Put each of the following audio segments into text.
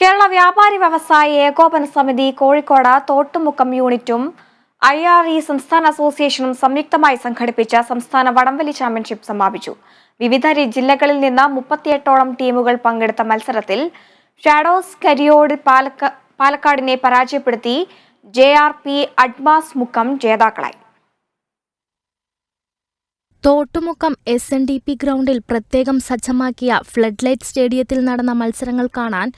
കേരള വ്യാപാരി വ്യവസായി ഏകോപന സമിതി കോഴിക്കോട് തോട്ടുമുക്കം യൂണിറ്റും IRE സംസ്ഥാന അസോസിയേഷനും സംയുക്തമായി സംഘടിപ്പിച്ച സംസ്ഥാന വടംവലി ചാമ്പ്യൻഷിപ്പ് സമാപിച്ചു. വിവിധ ജില്ലകളിൽ നിന്ന് 38ഓളം ടീമുകൾ പങ്കെടുത്ത മത്സരത്തിൽ ഷാഡോസ് കരിയോട് പാലക്കാടിനെ പരാജയപ്പെടുത്തി JRP അഡ്മാസ് മുക്കം ജേതാക്കളായി. തോട്ടുമുക്കം SNDP ഗ്രൗണ്ടിൽ പ്രത്യേകം സജ്ജമാക്കിയ ഫ്ലഡ് ലൈറ്റ് സ്റ്റേഡിയത്തിൽ നടന്ന മത്സരങ്ങൾ കാണാൻ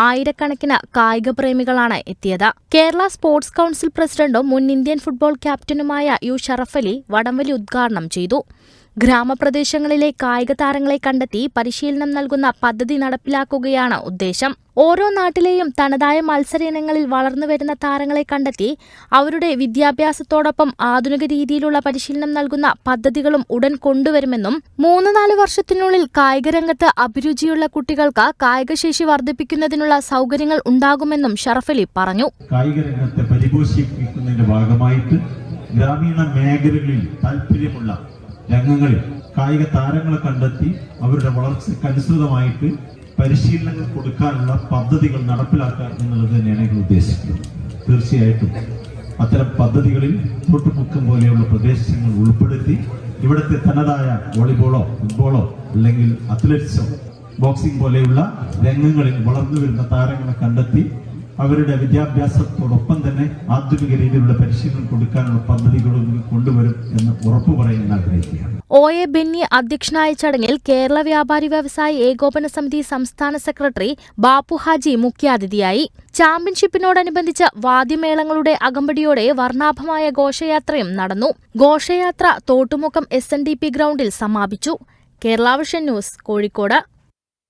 ആയിരക്കണക്കിന് കായിക പ്രേമികളാണ് എത്തിയത്. കേരള സ്പോർട്സ് കൗൺസിൽ പ്രസിഡന്റും മുൻ ഇന്ത്യൻ ഫുട്ബോൾ ക്യാപ്റ്റനുമായ U ഷറഫ് അലി വടംവലി ഉദ്ഘാടനം ചെയ്തു. ഗ്രാമപ്രദേശങ്ങളിലെ കായിക താരങ്ങളെ കണ്ടെത്തി പരിശീലനം നൽകുന്ന പദ്ധതി നടപ്പിലാക്കുകയാണ് ഉദ്ദേശം. ഓരോ നാട്ടിലെയും തനതായ മത്സര ഇനങ്ങളിൽ വളർന്നുവരുന്ന താരങ്ങളെ കണ്ടെത്തി അവരുടെ വിദ്യാഭ്യാസത്തോടൊപ്പം ആധുനിക രീതിയിലുള്ള പരിശീലനം നൽകുന്ന പദ്ധതികളും ഉടൻ കൊണ്ടുവരുമെന്നും 3-4 വർഷത്തിനുള്ളിൽ കായികരംഗത്ത് അഭിരുചിയുള്ള കുട്ടികൾക്ക് കായികശേഷി വർദ്ധിപ്പിക്കുന്നതിനുള്ള സൗകര്യങ്ങൾ ഉണ്ടാകുമെന്നും ഷറഫ് അലി പറഞ്ഞു. കായികരംഗത്തെ പരിപോഷിപ്പിക്കുന്നതിന്റെ ഭാഗമായിട്ട് ഗ്രാമീണ മേഖലകളിൽ താല്പര്യമുള്ള രംഗങ്ങളിൽ കായിക താരങ്ങളെ കണ്ടെത്തി അവരുടെ വളർച്ചയ്ക്കനുസൃതമായിട്ട് പരിശീലനങ്ങൾ കൊടുക്കാനുള്ള പദ്ധതികൾ നടപ്പിലാക്കുക എന്നുള്ളത് തന്നെയാണ് ഞങ്ങൾ ഉദ്ദേശിക്കുന്നത്. തീർച്ചയായിട്ടും അത്തരം പദ്ധതികളിൽ തോട്ടുമുക്കം പോലെയുള്ള പ്രദേശങ്ങൾ ഉൾപ്പെടുത്തി ഇവിടുത്തെ തനതായ വോളിബോളോ ഫുട്ബോളോ അല്ലെങ്കിൽ അത്ലറ്റിക്സോ ബോക്സിംഗ് പോലെയുള്ള രംഗങ്ങളിൽ വളർന്നു വരുന്ന താരങ്ങളെ കണ്ടെത്തി അവരുടെ വിദ്യാഭ്യാസത്തോടൊപ്പം തന്നെ ആധുനിക രീതിയിലുള്ള പരിശീലനം കൊടുക്കാനുള്ള പദ്ധതികളും കൊണ്ടുവരും എന്ന് ഉറപ്പു പറയാൻ ആഗ്രഹിക്കുകയാണ്. OA ബെന്നി അധ്യക്ഷനായ ചടങ്ങിൽ കേരള വ്യാപാരി വ്യവസായി ഏകോപന സമിതി സംസ്ഥാന സെക്രട്ടറി ബാപ്പു ഹാജി മുഖ്യാതിഥിയായി. ചാമ്പ്യൻഷിപ്പിനോടനുബന്ധിച്ച് വാദ്യമേളങ്ങളുടെ അകമ്പടിയോടെ വർണ്ണാഭമായ ഘോഷയാത്രയും നടന്നു. ഘോഷയാത്ര തോട്ടുമുക്കം SNDP ഗ്രൗണ്ടിൽ സമാപിച്ചു. Kerala vision news, Kozhikode.